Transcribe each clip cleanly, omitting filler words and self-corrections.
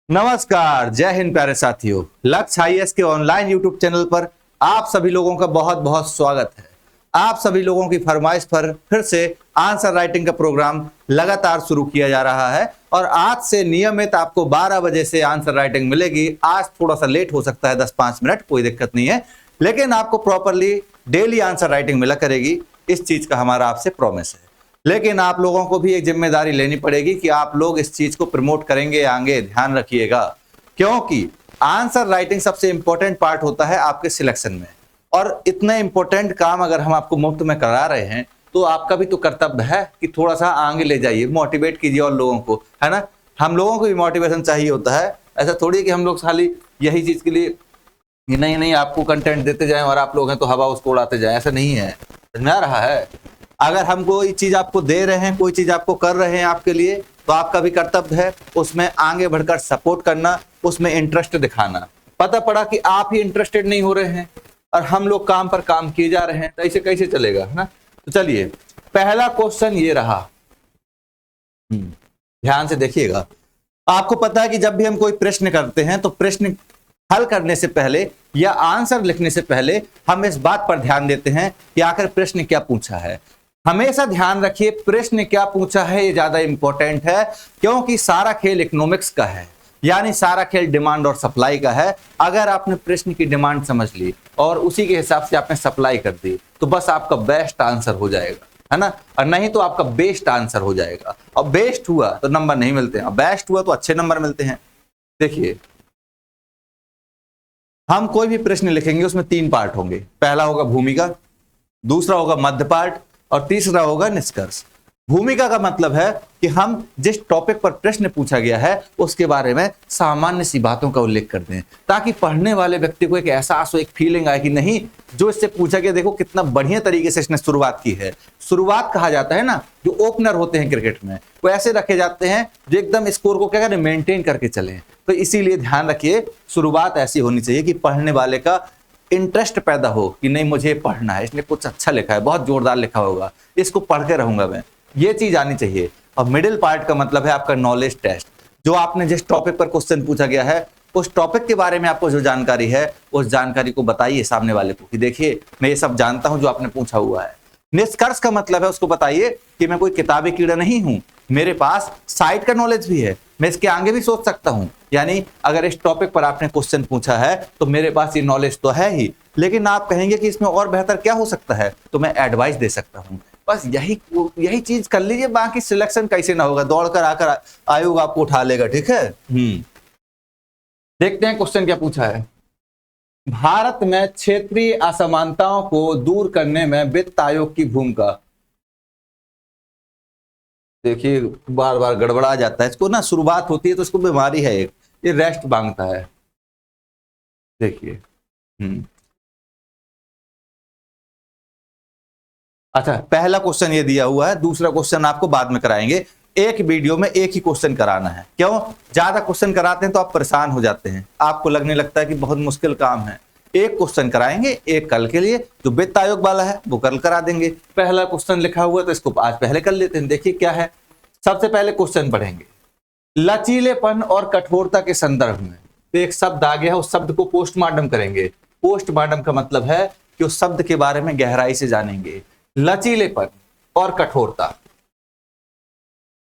नमस्कार, जय हिंद प्यारे साथियों। लक्ष्य आईएएस के ऑनलाइन यूट्यूब चैनल पर आप सभी लोगों का बहुत बहुत स्वागत है। आप सभी लोगों की फरमाइश पर फिर से आंसर राइटिंग का प्रोग्राम लगातार शुरू किया जा रहा है और आज से नियमित आपको 12 बजे से आंसर राइटिंग मिलेगी। आज थोड़ा सा लेट हो सकता है, 10-5 मिनट, कोई दिक्कत नहीं है, लेकिन आपको प्रॉपरली डेली आंसर राइटिंग मिला करेगी। इस चीज का हमारा आपसे प्रॉमिस है। लेकिन आप लोगों को भी एक जिम्मेदारी लेनी पड़ेगी कि आप लोग इस चीज को प्रमोट करेंगे आगे, ध्यान रखिएगा, क्योंकि आंसर राइटिंग सबसे इंपॉर्टेंट पार्ट होता है आपके सिलेक्शन में। और इतना इंपॉर्टेंट काम अगर हम आपको मुफ्त में करा रहे हैं तो आपका भी तो कर्तव्य है कि थोड़ा सा आगे ले जाइए, मोटिवेट कीजिए और लोगों को, है ना। हम लोगों को भी मोटिवेशन चाहिए होता है। ऐसा थोड़ी कि हम लोग खाली यही चीज के लिए नहीं नहीं आपको कंटेंट देते जाएं और आप लोग हैं तो हवा उसको उड़ाते जाएं, ऐसा नहीं है। समझ में आ रहा है? अगर हम कोई चीज आपको दे रहे हैं, कोई चीज आपको कर रहे हैं आपके लिए, तो आपका भी कर्तव्य है उसमें आगे बढ़कर सपोर्ट करना, उसमें इंटरेस्ट दिखाना। पता पड़ा कि आप ही इंटरेस्टेड नहीं हो रहे हैं और हम लोग काम पर काम किए जा रहे हैं, तो ऐसे कैसे चलेगा, है ना। तो चलिए, पहला क्वेश्चन ये रहा, ध्यान से देखिएगा। आपको पता है कि जब भी हम कोई प्रश्न करते हैं तो प्रश्न हल करने से पहले या आंसर लिखने से पहले हम इस बात पर ध्यान देते हैं कि आखिर प्रश्न क्या पूछा है। हमेशा ध्यान रखिए, प्रश्न क्या पूछा है ये ज्यादा इंपॉर्टेंट है, क्योंकि सारा खेल इकोनॉमिक्स का है, यानी सारा खेल डिमांड और सप्लाई का है। अगर आपने प्रश्न की डिमांड समझ ली और उसी के हिसाब से आपने सप्लाई कर दी तो बस आपका बेस्ट आंसर हो जाएगा, है ना। और नहीं तो आपका बेस्ट आंसर हो जाएगा। और बेस्ट हुआ तो नंबर नहीं मिलते हैं, और बेस्ट हुआ तो अच्छे नंबर मिलते हैं। देखिए, हम कोई भी प्रश्न लिखेंगे उसमें 3 पार्ट होंगे। पहला होगा भूमिका, दूसरा होगा मध्य पार्ट और तीसरा होगा निष्कर्ष। भूमिका का मतलब है कि हम जिस टॉपिक पर प्रश्न पूछा गया है उसके बारे में सामान्य सी बातों का उल्लेख कर दें, ताकि पढ़ने वाले व्यक्ति को एक एहसास हो, एक फीलिंग आए कि नहीं, जो इससे पूछा गया, देखो कितना बढ़िया तरीके से इसने शुरुआत की है। शुरुआत कहा जाता है ना, जो ओपनर होते हैं क्रिकेट में, वो ऐसे रखे जाते हैं जो एकदम स्कोर को क्या करें, मेंटेन करके चलें। तो इसीलिए ध्यान रखिए, शुरुआत ऐसी होनी चाहिए कि पढ़ने वाले का इंटरेस्ट पैदा हो कि नहीं, मुझे पढ़ना है, इसने कुछ अच्छा लिखा है, बहुत जोरदार लिखा होगा, इसको पढ़ते रहूंगा मैं, ये चीज आनी चाहिए। और मिडिल पार्ट का मतलब है आपका नॉलेज टेस्ट, जो आपने जिस टॉपिक पर क्वेश्चन पूछा गया है उस टॉपिक के बारे में आपको जो जानकारी है उस जानकारी को बताइए सामने वाले को कि देखिए मैं ये सब जानता हूं जो आपने पूछा हुआ है। निष्कर्ष का मतलब है उसको बताइए कि मैं कोई किताबी कीड़ा नहीं हूं, मेरे पास साइट का नॉलेज भी है, मैं इसके आगे भी सोच सकता हूं। यानी अगर इस टॉपिक पर आपने क्वेश्चन पूछा है तो मेरे पास ये नॉलेज तो है ही, लेकिन आप कहेंगे कि इसमें और बेहतर क्या हो सकता है, तो मैं एडवाइस दे सकता हूं। बस यही चीज कर लीजिए, बाकी सिलेक्शन कैसे ना होगा, दौड़कर आकर आयोग आपको उठा लेगा, ठीक है। देखते हैं क्वेश्चन क्या पूछा है। भारत में क्षेत्रीय असमानताओं को दूर करने में वित्त आयोग की भूमिका। देखिए, बार बार गड़बड़ा जाता है, इसको ना शुरुआत होती है तो इसको बीमारी है, एक ये रेस्ट मांगता है। देखिए, अच्छा, पहला क्वेश्चन ये दिया हुआ है, दूसरा क्वेश्चन आपको बाद में कराएंगे। एक वीडियो में एक ही क्वेश्चन कराना है। क्यों? ज्यादा क्वेश्चन कराते हैं तो आप परेशान हो जाते हैं, आपको लगने लगता है कि बहुत मुश्किल काम है। एक क्वेश्चन कराएंगे, एक कल के लिए, जो वित्त आयोग वाला है वो कल करा देंगे। पहला क्वेश्चन लिखा हुआ तो इसको आज पहले कर लेते हैं। देखिए क्या है, सबसे पहले क्वेश्चन पढ़ेंगे, लचीलेपन और कठोरता के संदर्भ में। तो एक शब्द आ गया है, उस शब्द को पोस्टमार्टम करेंगे। पोस्टमार्टम का मतलब है कि उस शब्द के बारे में गहराई से जानेंगे। लचीलेपन और कठोरता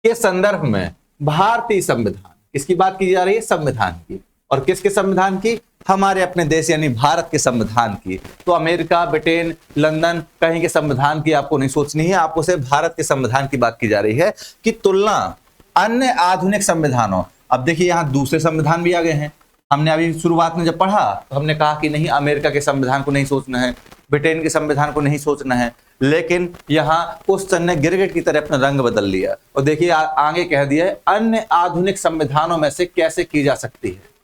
के संदर्भ में भारतीय संविधान, किसकी बात की जा रही है? संविधान की। और किसके संविधान की? हमारे अपने देश यानी भारत के संविधान की। तो अमेरिका, ब्रिटेन, लंदन कहीं के संविधान की आपको नहीं सोचनी है, आपको सिर्फ भारत के संविधान की बात की जा रही है कि तुलना अन्य आधुनिक संविधानों। अब देखिए, यहां दूसरे संविधान भी आ गए हैं। हमने अभी शुरुआत में जब पढ़ा तो हमने कहा कि नहीं, अमेरिका के संविधान को नहीं सोचना है, ब्रिटेन के संविधान को नहीं सोचना है, लेकिन यहाँ क्वेश्चन ने गिरगिट की तरह अपना रंग बदल लिया और देखिए आगे कह दिया है अन्य आधुनिक संविधानों में से कैसे की जा सकती है।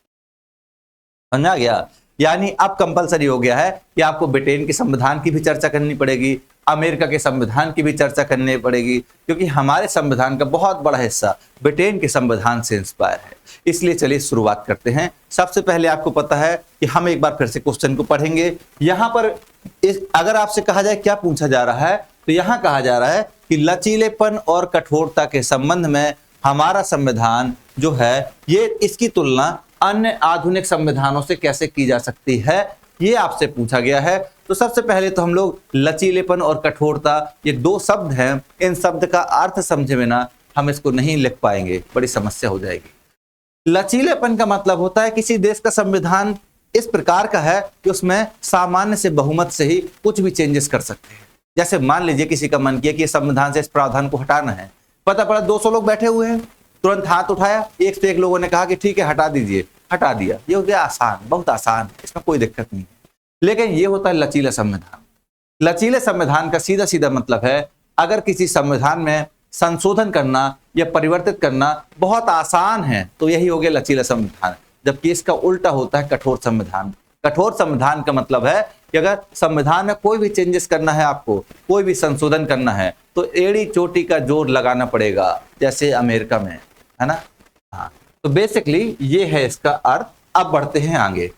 समझा गया? यानी अब कंपलसरी हो गया है कि आपको ब्रिटेन के संविधान की भी चर्चा करनी पड़ेगी, अमेरिका के संविधान की भी चर्चा करनी पड़ेगी, क्योंकि हमारे संविधान का बहुत बड़ा हिस्सा ब्रिटेन के संविधान से इंस्पायर है। इसलिए चलिए शुरुआत करते हैं। सबसे पहले आपको पता है कि हम एक बार फिर से क्वेश्चन को पढ़ेंगे। यहां पर अगर आपसे कहा जाए क्या पूछा जा रहा है, तो यहां कहा जा रहा है कि लचीलेपन और कठोरता के संबंध में हमारा संविधान जो है ये इसकी तुलना अन्य आधुनिक संविधानों से कैसे की जा सकती है, ये आपसे पूछा गया है। तो सबसे पहले तो हम लोग लचीलेपन और कठोरता ये दो शब्द हैं, इन शब्द का अर्थ समझे बिना हम इसको नहीं लिख पाएंगे, बड़ी समस्या हो जाएगी। लचीलेपन का मतलब होता है किसी देश का संविधान इस प्रकार का है कि उसमें सामान्य से बहुमत से ही कुछ भी चेंजेस कर सकते हैं। जैसे मान लीजिए किसी का मन किया कि संविधान से इस प्रावधान को हटाना है, पता पड़ा 200 लोग बैठे हुए हैं, तुरंत हाथ उठाया, एक से एक लोगों ने कहा कि ठीक है हटा दीजिए, हटा दिया। ये हो गया आसान, बहुत आसान, इसमें कोई दिक्कत नहीं है। लेकिन ये होता है लचीला संविधान। लचीले संविधान का सीधा सीधा मतलब है अगर किसी संविधान में संशोधन करना या परिवर्तित करना बहुत आसान है तो यही हो गया लचीला संविधान, जबकि इसका उल्टा होता है कठोर संविधान। कठोर संविधान का मतलब है कि अगर संविधान में कोई भी चेंजेस करना है, आपको कोई भी संशोधन करना है तो एड़ी चोटी का जोर लगाना पड़ेगा, जैसे अमेरिका में है ना। हाँ, तो बेसिकली ये है इसका अर्थ। अब बढ़ते हैं आगे।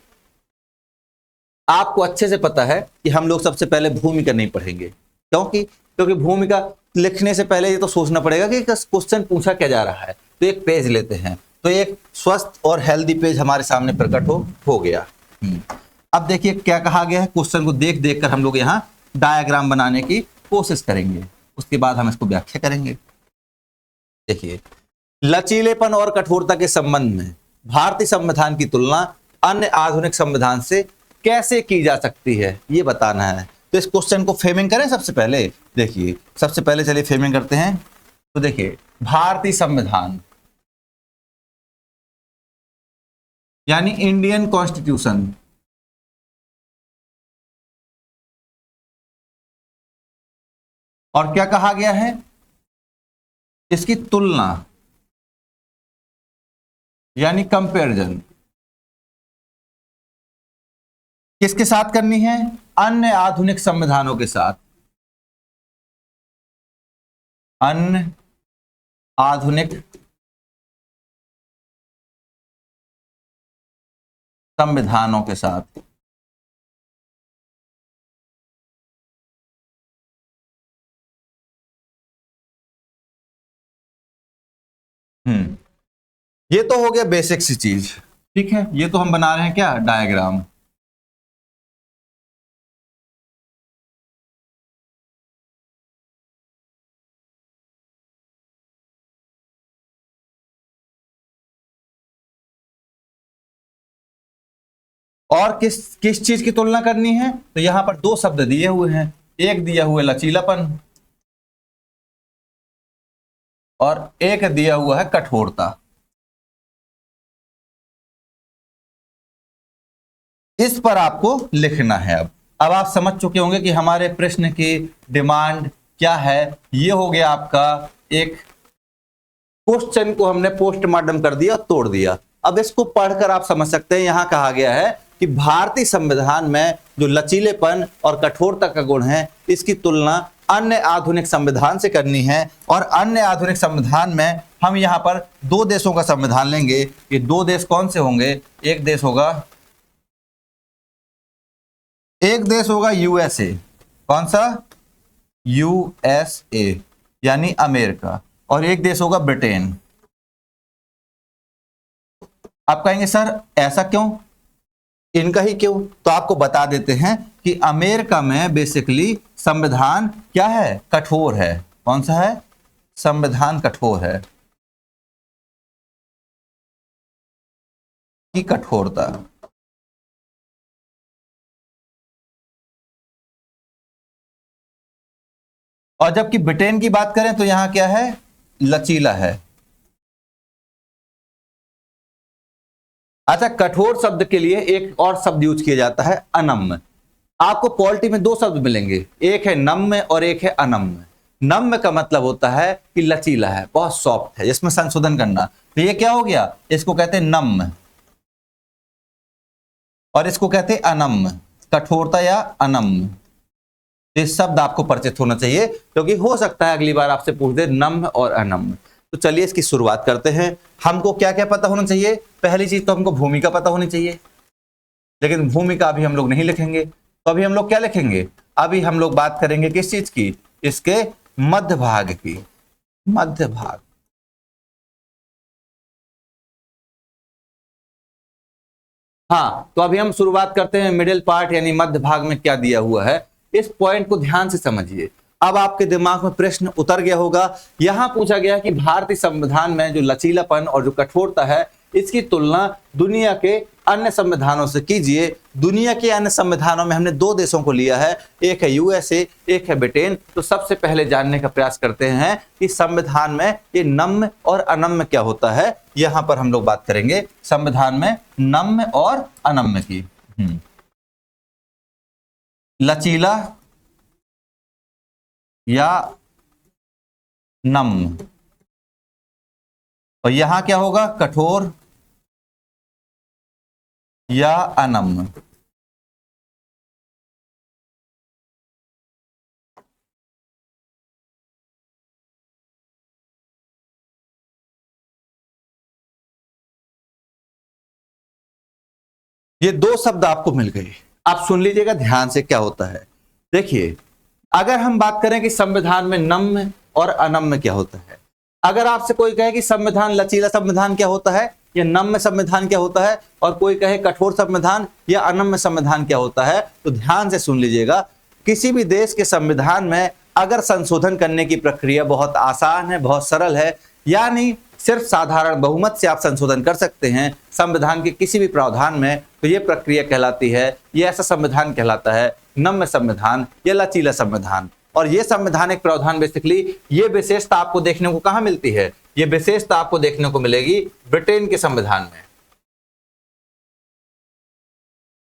आपको अच्छे से पता है कि हम लोग सबसे पहले भूमिका नहीं पढ़ेंगे, क्योंकि भूमिका लिखने से पहले ये तो सोचना पड़ेगा कि क्वेश्चन पूछा क्या जा रहा है। तो एक पेज लेते हैं, तो एक स्वस्थ और हेल्दी पेज हमारे सामने प्रकट हो गया। अब देखिए क्या कहा गया है, क्वेश्चन को देख देख कर हम लोग यहाँ डायग्राम बनाने की कोशिश करेंगे, उसके बाद हम इसको व्याख्या करेंगे। देखिए, लचीलेपन और कठोरता के संबंध में भारतीय संविधान की तुलना अन्य आधुनिक संविधान से कैसे की जा सकती है ये बताना है। तो इस क्वेश्चन को फ्रेमिंग करें सबसे पहले। देखिए सबसे पहले चलिए फ्रेमिंग करते हैं। तो देखिए, भारतीय संविधान यानी इंडियन कॉन्स्टिट्यूशन और क्या कहा गया है, इसकी तुलना यानी कंपैरिजन किसके साथ करनी है, अन्य आधुनिक संविधानों के साथ। अन्य आधुनिक संविधानों के साथ। ये तो हो गया बेसिक सी चीज, ठीक है। ये तो हम बना रहे हैं क्या, डायग्राम। और किस चीज की तुलना करनी है, तो यहां पर दो शब्द दिए हुए हैं, एक दिया हुआ है लचीलापन और एक दिया हुआ है कठोरता। इस पर आपको लिखना है। अब आप समझ चुके होंगे कि हमारे प्रश्न की डिमांड क्या है। ये हो गया आपका एक क्वेश्चन को हमने पोस्टमार्टम कर दिया, तोड़ दिया। अब इसको पढ़कर आप समझ सकते हैं, यहां कहा गया है कि भारतीय संविधान में जो लचीलेपन और कठोरता का गुण है इसकी तुलना अन्य आधुनिक संविधान से करनी है। और अन्य आधुनिक संविधान में हम यहां पर दो देशों का संविधान लेंगे। ये दो देश कौन से होंगे, एक देश होगा यूएसए। कौन सा, यूएसए यानी अमेरिका, और एक देश होगा ब्रिटेन। आप कहेंगे सर ऐसा क्यों, इनका ही क्यों, तो आपको बता देते हैं कि अमेरिका में बेसिकली संविधान क्या है, कठोर है। कौन सा है, संविधान कठोर है की कठोरता। और जबकि ब्रिटेन की बात करें तो यहां क्या है, लचीला है। अच्छा, कठोर शब्द के लिए एक और शब्द यूज किया जाता है, अनम्य। आपको पॉलिटी में दो शब्द मिलेंगे, एक है नम्य और एक है अनम्य। नम्य का मतलब होता है कि लचीला है, बहुत सॉफ्ट है, जिसमें संशोधन करना। तो ये क्या हो गया, इसको कहते हैं नम्य और इसको कहते हैं अनम्य, कठोरता या अनम्य। ये शब्द आपको परिचित होना चाहिए, क्योंकि हो सकता है अगली बार आपसे पूछ दे नम्य और अनम्य। तो चलिए इसकी शुरुआत करते हैं। हमको क्या क्या पता होना चाहिए, पहली चीज तो हमको भूमिका पता होनी चाहिए, लेकिन भूमिका अभी हम लोग नहीं लिखेंगे। तो अभी हम लोग क्या लिखेंगे, अभी हम लोग बात करेंगे किस चीज की, इसके मध्य भाग की, मध्य भाग। हाँ, तो अभी हम शुरुआत करते हैं मिडिल पार्ट यानी मध्य भाग में क्या दिया हुआ है। इस पॉइंट को ध्यान से समझिए। अब आपके दिमाग में प्रश्न उतर गया होगा। यहां पूछा गया कि भारतीय संविधान में जो लचीलापन और जो कठोरता है, इसकी तुलना दुनिया के अन्य संविधानों से कीजिए। दुनिया के अन्य संविधानों में हमने दो देशों को लिया है, एक है यूएसए, एक है ब्रिटेन। तो सबसे पहले जानने का प्रयास करते हैं कि संविधान में ये नम्य और अनम्य क्या होता है। यहां पर हम लोग बात करेंगे संविधान में नम्य और अनम्य की। लचीला या नम्य, और यहां क्या होगा, कठोर या अनम्य। ये दो शब्द आपको मिल गए। आप सुन लीजिएगा ध्यान से क्या होता है। देखिए, अगर हम बात करें कि संविधान में नम्य और अनम्य क्या होता है, अगर आपसे कोई कहे कि संविधान लचीला संविधान क्या होता है या नम्य संविधान क्या होता है, और कोई कहे कठोर संविधान या अनम्य संविधान क्या होता है, तो ध्यान से सुन लीजिएगा। किसी भी देश के संविधान में अगर संशोधन करने की प्रक्रिया बहुत आसान है, बहुत सरल है, यानी सिर्फ साधारण बहुमत से आप संशोधन कर सकते हैं संविधान के किसी भी प्रावधान में, तो ये प्रक्रिया कहलाती है, ये ऐसा संविधान कहलाता है नम्य संविधान या लचीला संविधान। और ये संवैधानिक प्रावधान बेसिकली ये विशेषता आपको देखने को कहां मिलती है, ये विशेषता आपको देखने को मिलेगी ब्रिटेन के संविधान में।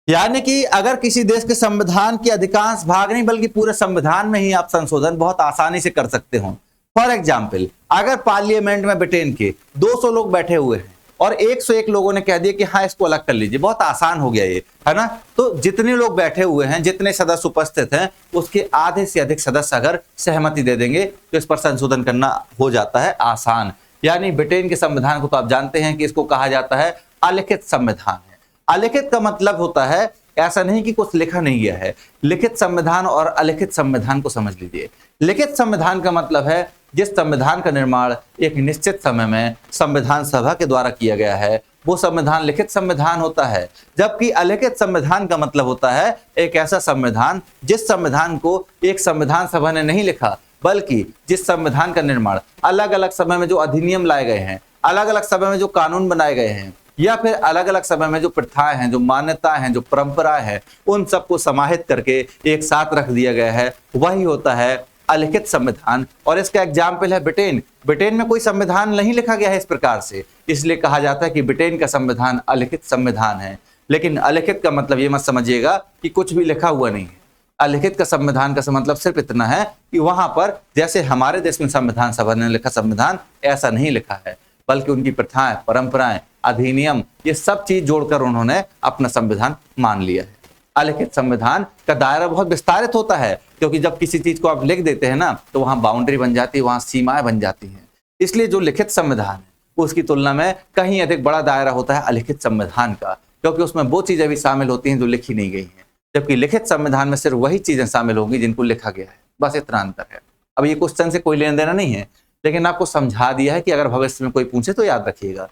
यानी कि अगर किसी देश के संविधान के अधिकांश भाग नहीं बल्कि पूरे संविधान में ही आप संशोधन बहुत आसानी से कर सकते हो। फॉर एग्जाम्पल, अगर पार्लियामेंट में ब्रिटेन के 200 लोग बैठे हुए हैं और 101 लोगों ने कह दिया कि हाँ इसको अलग कर लीजिए, बहुत आसान हो गया ये, है ना। तो जितने लोग बैठे हुए हैं, जितने सदस्य उपस्थित हैं, उसके आधे से अधिक सदस्य अगर सहमति दे देंगे तो इस पर संशोधन करना हो जाता है आसान। यानी ब्रिटेन के संविधान को तो आप जानते हैं कि इसको कहा जाता है अलिखित संविधान है। अलिखित का मतलब होता है ऐसा नहीं कि कुछ लिखा नहीं गया है। लिखित संविधान और अलिखित संविधान को समझ लीजिए। लिखित संविधान का मतलब है जिस संविधान का निर्माण एक निश्चित समय में संविधान सभा के द्वारा किया गया है, वो संविधान लिखित संविधान होता है। जबकि अलिखित संविधान का मतलब होता है एक ऐसा संविधान जिस संविधान को एक संविधान सभा ने नहीं लिखा, बल्कि जिस संविधान का निर्माण अलग अलग समय में जो अधिनियम लाए गए हैं, अलग अलग समय में जो कानून बनाए गए हैं, या फिर अलग अलग समय में जो प्रथाएं हैं, जो मान्यताएं हैं, जो परंपराएं हैं, उन सबको समाहित करके एक साथ रख दिया गया है, वही होता है अलिखित संविधान। और इसका एग्जाम्पल है ब्रिटेन। ब्रिटेन में कोई संविधान नहीं लिखा गया है इस प्रकार से, इसलिए कहा जाता है कि ब्रिटेन का संविधान अलिखित संविधान है। लेकिन अलिखित का मतलब ये मत समझिएगा कि कुछ भी लिखा हुआ नहीं है। अलिखित का संविधान का मतलब सिर्फ इतना है कि वहां पर जैसे हमारे देश में संविधान सभा ने लिखा संविधान, ऐसा नहीं लिखा है, बल्कि उनकी प्रथाएं, परंपराएं, अधिनियम, ये सब चीज जोड़कर उन्होंने अपना संविधान मान लिया है। अलिखित संविधान का दायरा बहुत विस्तारित होता है, क्योंकि जब किसी चीज को आप लिख देते हैं ना, तो वहां बाउंड्री बन जाती है, वहां सीमाएं बन जाती हैं। इसलिए जो लिखित संविधान है उसकी तुलना में कहीं अधिक बड़ा दायरा होता है अलिखित संविधान का, क्योंकि उसमें वो चीजें भी शामिल होती हैं जो लिखी नहीं गई हैं, जबकि लिखित संविधान में सिर्फ वही चीजें शामिल होंगी जिनको लिखा गया है। बस इतना अंतर है। अब ये क्वेश्चन से कोई लेना देना नहीं है, लेकिन आपको समझा दिया है कि अगर भविष्य में कोई पूछे तो याद रखिएगा।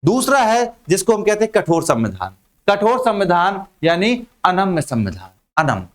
दूसरा है जिसको हम कहते हैं कठोर संविधान। कठोर संविधान यानी अनम्य संविधान। अनम्य,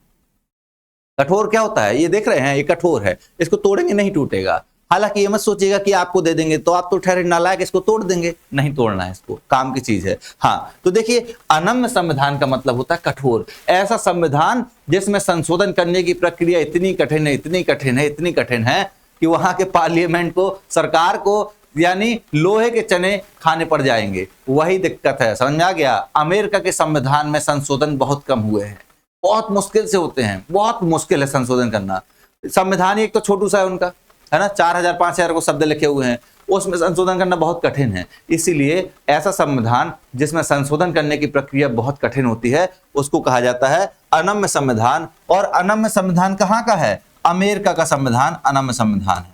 कठोर क्या होता है, ये देख रहे हैं, ये कठोर है, इसको तोड़ेंगे नहीं टूटेगा। हालांकि ये मत सोचिएगा कि आपको दे देंगे तो आप तो ठहरे नालायक, इसको तोड़ देंगे, नहीं तोड़ना है, इसको काम की चीज है। हाँ, तो देखिए अनम्य संविधान का मतलब होता है कठोर, ऐसा संविधान जिसमें संशोधन करने की प्रक्रिया इतनी कठिन है, इतनी कठिन है, इतनी कठिन है कि वहां के पार्लियामेंट को, सरकार को यानी लोहे के चने खाने पड़ जाएंगे। वही दिक्कत है, समझ में आ गया। अमेरिका के संविधान में संशोधन बहुत कम हुए हैं, बहुत मुश्किल से होते हैं, बहुत मुश्किल है संशोधन करना। संविधान एक तो छोटू सा है उनका, है ना, 4000-5000 को शब्द लिखे हुए हैं, उसमें संशोधन करना बहुत कठिन है। इसीलिए ऐसा संविधान जिसमें संशोधन करने की प्रक्रिया बहुत कठिन होती है, उसको कहा जाता है अनम्य संविधान। और अनम्य संविधान कहाँ का है? अमेरिका का संविधान अनम्य संविधान है।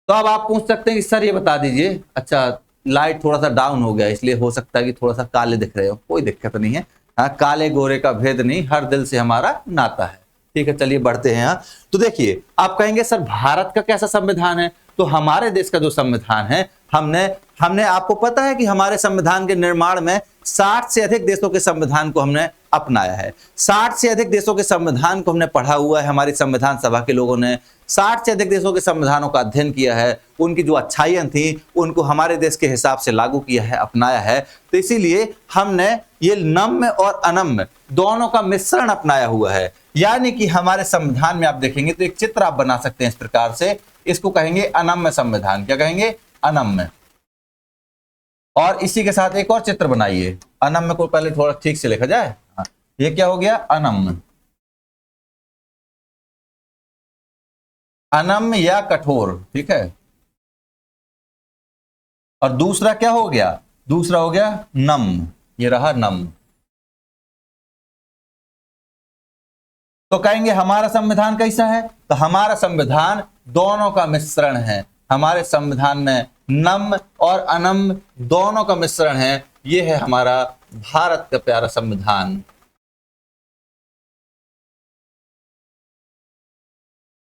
तो अब आप पूछ सकते हैं कि सर ये बता दीजिए, अच्छा लाइट थोड़ा सा डाउन हो गया इसलिए हो सकता है कि थोड़ा सा काले दिख रहे हो, कोई दिक्कत नहीं है। हाँ, काले गोरे का भेद नहीं, हर दिल से हमारा नाता है। ठीक है, चलिए बढ़ते हैं। यहाँ तो देखिए, आप कहेंगे सर भारत का कैसा संविधान है? तो हमारे देश का जो संविधान है, हमने आपको पता है कि हमारे संविधान के निर्माण में 60 से अधिक देशों के संविधान को हमने अपनाया है। 60 से अधिक देशों के संविधान को हमने पढ़ा हुआ है, हमारी संविधान सभा के लोगों ने 60 से अधिक देशों के संविधानों का अध्ययन किया है, उनकी जो अच्छाइयां थी उनको हमारे देश के हिसाब से लागू किया है, अपनाया है। तो इसीलिए हमने ये नम्य और अनम्य दोनों का मिश्रण अपनाया हुआ है। यानी कि हमारे संविधान में आप देखेंगे तो एक चित्र आप बना सकते हैं इस प्रकार से, इसको कहेंगे अनम्य संविधान। क्या कहेंगे? अनम्य। और इसी के साथ एक और चित्र बनाइए। अनम्य को पहले थोड़ा ठीक से लिखा जाए। ये क्या हो गया? अनम्य। अनम्य या कठोर, ठीक है। और दूसरा क्या हो गया? दूसरा हो गया नम्य। ये रहा नम्य। तो कहेंगे हमारा संविधान कैसा है? तो हमारा संविधान दोनों का मिश्रण है। हमारे संविधान में नम्य और अनम्य दोनों का मिश्रण है। ये है हमारा भारत का प्यारा संविधान।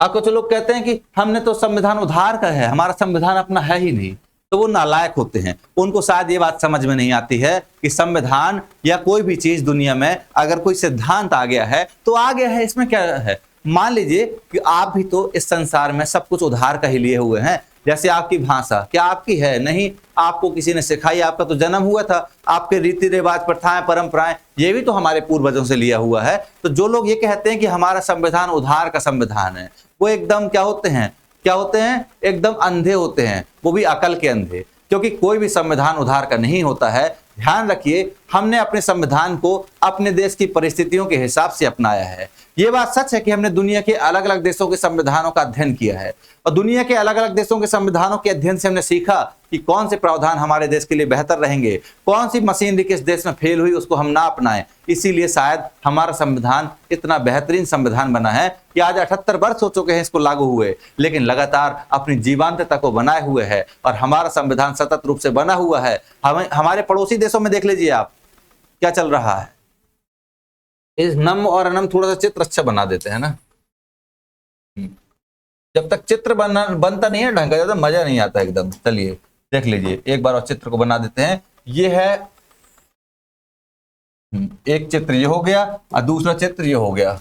अब कुछ लोग कहते हैं कि हमने तो संविधान उधार का है, हमारा संविधान अपना है ही नहीं, तो वो नालायक होते हैं। उनको शायद ये बात समझ में नहीं आती है कि संविधान या कोई भी चीज दुनिया में अगर कोई सिद्धांत आ गया है तो आ गया है, इसमें क्या है। मान लीजिए कि आप भी तो इस संसार में सब कुछ उधार का ही लिए हुए हैं। जैसे आपकी भाषा क्या आपकी है? नहीं, आपको किसी ने सिखाई, आपका तो जन्म हुआ था। आपके रीति रिवाज, प्रथाएं, परंपराएं, ये भी तो हमारे पूर्वजों से लिया हुआ है। तो जो लोग ये कहते हैं कि हमारा संविधान उधार का संविधान है, वो एकदम क्या होते हैं? एकदम अंधे होते हैं, वो भी अकल के अंधे। क्योंकि कोई भी संविधान उधार का नहीं होता है। ध्यान रखिए, हमने अपने संविधान को अपने देश की परिस्थितियों के हिसाब से अपनाया है। यह बात सच है कि हमने दुनिया के अलग अलग देशों के संविधानों का अध्ययन किया है, और दुनिया के अलग अलग देशों के संविधानों के अध्ययन से हमने सीखा कि कौन से प्रावधान हमारे देश के लिए बेहतर रहेंगे, कौन सी मशीनरी किस देश में फेल हुई उसको हम ना अपनाएं। इसीलिए शायद हमारा संविधान इतना बेहतरीन संविधान बना है कि आज 78 वर्ष हो चुके हैं इसको लागू हुए, लेकिन लगातार अपनी जीवंतता को बनाए हुए है। और हमारा संविधान सतत रूप से बना हुआ है। हमारे पड़ोसी देशों में देख लीजिए आप क्या चल रहा है। इस नम और अनम थोड़ा सा चित्र अच्छा बना देते हैं ना। जब तक चित्र बनता नहीं है ढंग का, ज्यादा मजा नहीं आता एकदम। चलिए देख लीजिए एक बार और चित्र को बना देते हैं। ये है एक चित्र, ये हो गया, और दूसरा चित्र ये हो गया।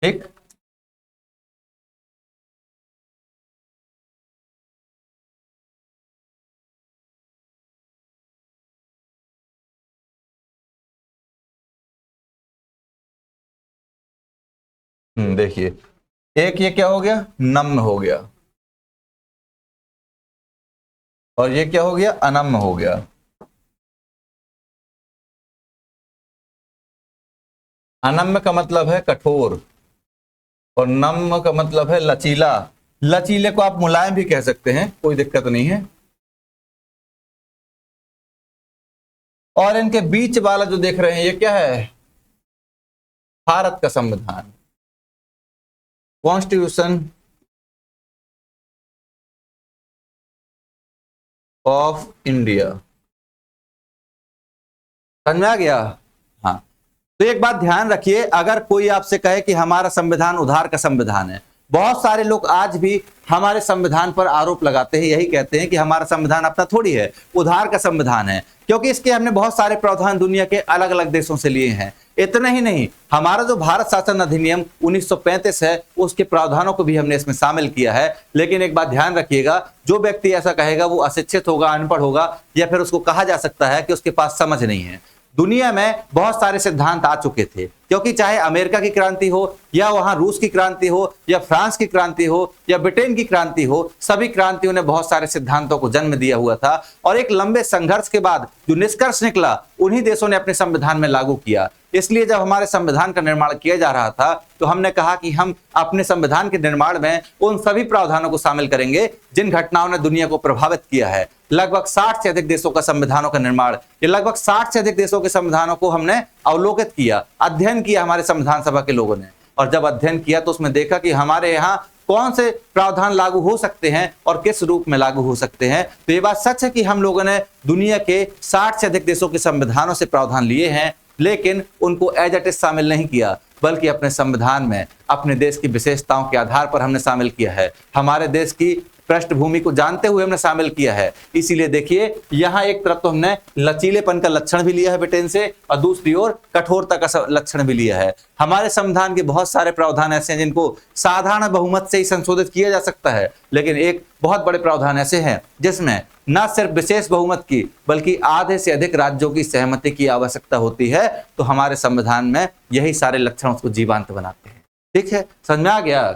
ठीक, देखिए एक ये क्या हो गया? नम्य हो गया, और ये क्या हो गया? अनम्य हो गया। अनम्य का मतलब है कठोर, और नम्य का मतलब है लचीला। लचीले को आप मुलायम भी कह सकते हैं, कोई दिक्कत नहीं है। और इनके बीच वाला जो देख रहे हैं ये क्या है? भारत का संविधान, कॉन्स्टिट्यूशन ऑफ इंडिया। समझ में आ गया? हाँ, तो एक बात ध्यान रखिए, अगर कोई आपसे कहे कि हमारा संविधान उधार का संविधान है, बहुत सारे लोग आज भी हमारे संविधान पर आरोप लगाते हैं, यही कहते हैं कि हमारा संविधान अपना थोड़ी है, उधार का संविधान है, क्योंकि इसके हमने बहुत सारे प्रावधान दुनिया के अलग अलग देशों से लिए हैं। इतना ही नहीं, हमारा जो भारत शासन अधिनियम 1935 है, उसके प्रावधानों को भी हमने इसमें शामिल किया है। लेकिन एक बात ध्यान रखिएगा, जो व्यक्ति ऐसा कहेगा वो अशिक्षित होगा, अनपढ़ होगा, या फिर उसको कहा जा सकता है कि उसके पास समझ नहीं है। दुनिया में बहुत सारे सिद्धांत आ चुके थे, क्योंकि चाहे अमेरिका की क्रांति हो, या वहां रूस की क्रांति हो, या फ्रांस की क्रांति हो, या ब्रिटेन की क्रांति हो, सभी क्रांतियों ने बहुत सारे सिद्धांतों को जन्म दिया हुआ था। और एक लंबे संघर्ष के बाद जो निष्कर्ष निकला, उन्हीं देशों ने अपने संविधान में लागू किया। इसलिए जब हमारे संविधान का निर्माण किया जा रहा था, तो हमने कहा कि हम अपने संविधान के निर्माण में उन सभी प्रावधानों को शामिल करेंगे जिन घटनाओं ने दुनिया को प्रभावित किया है। लगभग 60 से अधिक देशों का संविधानों का निर्माण, ये लगभग 60 से अधिक देशों के संविधानों को हमने अवलोकित किया, अध्ययन किया हमारे संविधान सभा के लोगों ने। और जब अध्ययन किया तो उसमें देखा कि हमारे यहाँ कौन से प्रावधान लागू हो सकते हैं और किस रूप में लागू हो सकते हैं। तो ये बात सच है कि हम लोगों ने दुनिया के 60 से अधिक देशों के संविधानों से प्रावधान लिए हैं, लेकिन उनको एज इट इज शामिल नहीं किया, बल्कि अपने संविधान में अपने देश की विशेषताओं के आधार पर हमने शामिल किया है, हमारे देश की पृष्ठभूमि को जानते हुए हमने शामिल किया है। इसीलिए देखिए यहाँ एक तरफ तो हमने लचीलेपन का लक्षण भी लिया है ब्रिटेन से, और दूसरी ओर कठोरता का लक्षण भी लिया है। हमारे संविधान के बहुत सारे प्रावधान ऐसे हैं जिनको साधारण बहुमत से ही संशोधित किया जा सकता है, लेकिन एक बहुत बड़े प्रावधान ऐसे हैं जिसमें न सिर्फ विशेष बहुमत की बल्कि आधे से अधिक राज्यों की सहमति की आवश्यकता होती है। तो हमारे संविधान में यही सारे लक्षण उसको जीवंत बनाते हैं। ठीक है, समझ में आ गया?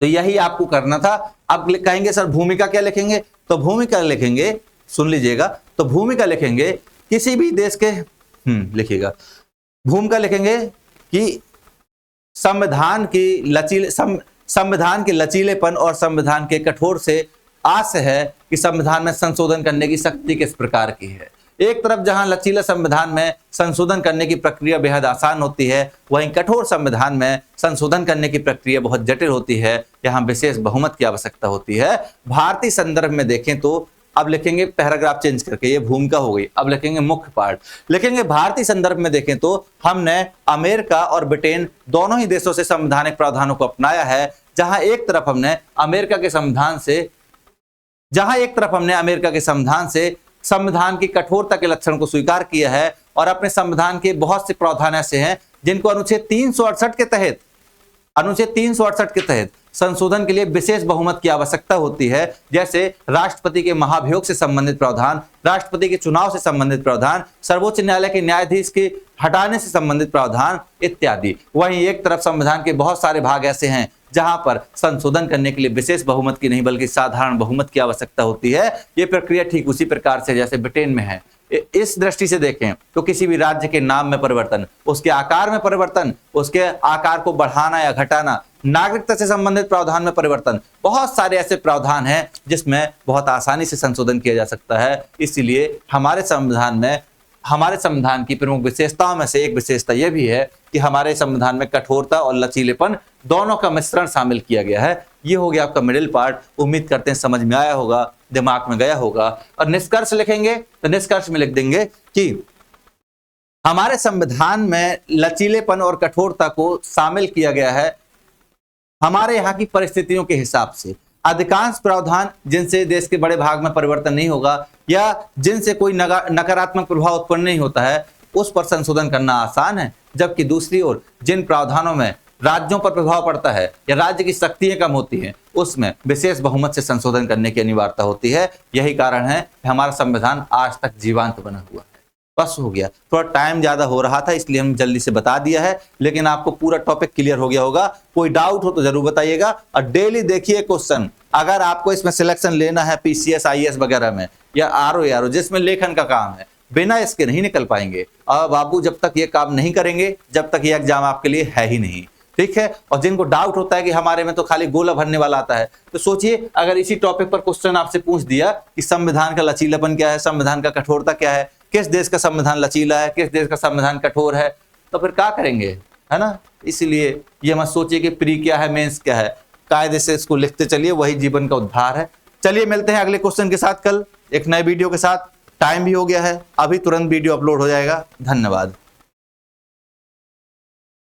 तो यही आपको करना था। अब कहेंगे सर भूमिका क्या लिखेंगे, तो भूमिका लिखेंगे, सुन लीजिएगा, तो भूमिका लिखेंगे किसी भी देश के लिखिएगा, भूमिका लिखेंगे कि संविधान के लचीलेपन और संविधान के कठोर से आस है कि संविधान में संशोधन करने की शक्ति किस प्रकार की है। एक तरफ जहां लचीला संविधान में संशोधन करने की प्रक्रिया बेहद आसान होती है, वहीं कठोर संविधान में संशोधन करने की प्रक्रिया बहुत जटिल होती है, यहाँ विशेष बहुमत की आवश्यकता होती है। भारतीय संदर्भ में देखें तो अब लिखेंगे पैराग्राफ चेंज करके, ये भूमिका हो गई, अब लिखेंगे मुख्य पार्ट, लिखेंगे भारतीय संदर्भ में देखें तो हमने अमेरिका और ब्रिटेन दोनों ही देशों से संवैधानिक प्रावधानों को अपनाया है। जहां एक तरफ हमने अमेरिका के संविधान से संविधान की कठोरता के लक्षण को स्वीकार किया है, और अपने संविधान के बहुत से प्रावधान ऐसे हैं जिनको अनुच्छेद 368 के तहत संशोधन के लिए विशेष बहुमत की आवश्यकता होती है, जैसे राष्ट्रपति के महाभियोग से संबंधित प्रावधान, राष्ट्रपति के चुनाव से संबंधित प्रावधान, सर्वोच्च न्यायालय के न्यायाधीश के हटाने से संबंधित प्रावधान इत्यादि। वहीं एक तरफ संविधान के बहुत सारे भाग ऐसे हैं जहां पर संशोधन करने के लिए विशेष बहुमत की नहीं बल्कि साधारण बहुमत की आवश्यकता होती है। ये प्रक्रिया ठीक उसी प्रकार से जैसे ब्रिटेन में है। इस दृष्टि से देखें तो किसी भी राज्य के नाम में परिवर्तन, उसके आकार में परिवर्तन, उसके आकार को बढ़ाना या घटाना, नागरिकता से संबंधित प्रावधान में परिवर्तन, बहुत सारे ऐसे प्रावधान हैं जिसमें बहुत आसानी से संशोधन किया जा सकता है। इसीलिए हमारे संविधान की प्रमुख विशेषताओं में से एक विशेषता यह भी है कि हमारे संविधान में कठोरता और लचीलेपन दोनों का मिश्रण शामिल किया गया है। ये हो गया आपका मिडिल पार्ट। उम्मीद करते हैं समझ में आया होगा, दिमाग में गया होगा। और निष्कर्ष लिखेंगे तो निष्कर्ष में लिख देंगे कि हमारे संविधान में लचीलेपन और कठोरता को शामिल किया गया है हमारे यहाँ की परिस्थितियों के हिसाब से। अधिकांश प्रावधान जिनसे देश के बड़े भाग में परिवर्तन नहीं होगा या जिनसे कोई नकारात्मक प्रभाव उत्पन्न नहीं होता है, उस पर संशोधन करना आसान है। जबकि दूसरी ओर जिन प्रावधानों में राज्यों पर प्रभाव पड़ता है या राज्य की शक्तियां कम होती हैं, उसमें विशेष बहुमत से संशोधन करने की अनिवार्यता होती है। यही कारण है कि हमारा संविधान आज तक जीवंत बना हुआ है। बस हो गया, थोड़ा टाइम ज्यादा हो रहा था इसलिए हम जल्दी से बता दिया है, लेकिन आपको पूरा टॉपिक क्लियर हो गया होगा। कोई डाउट हो तो जरूर बताइएगा। और डेली देखिए क्वेश्चन, अगर आपको इसमें सिलेक्शन लेना है पीसीएस आईएएस वगैरह में या आरओ जिसमें लेखन का काम है, बिना इसके नहीं निकल पाएंगे। और बाबू जब तक ये काम नहीं करेंगे जब तक ये एग्जाम आपके लिए है ही नहीं। ठीक है। और जिनको डाउट होता है कि हमारे में तो खाली गोला भरने वाला आता है, तो सोचिए अगर इसी टॉपिक पर क्वेश्चन आपसे पूछ दिया कि संविधान का लचीलापन क्या है, संविधान का कठोरता क्या है, किस देश का संविधान लचीला है, किस देश का संविधान कठोर है, तो फिर क्या करेंगे, है ना। इसीलिए ये मत सोचिए कि प्री क्या है मेंस क्या है, कायदे से इसको लिखते चलिए, वही जीवन का उद्धार है। चलिए मिलते हैं अगले क्वेश्चन के साथ कल एक नए वीडियो के साथ। टाइम भी हो गया है, अभी तुरंत वीडियो अपलोड हो जाएगा। धन्यवाद।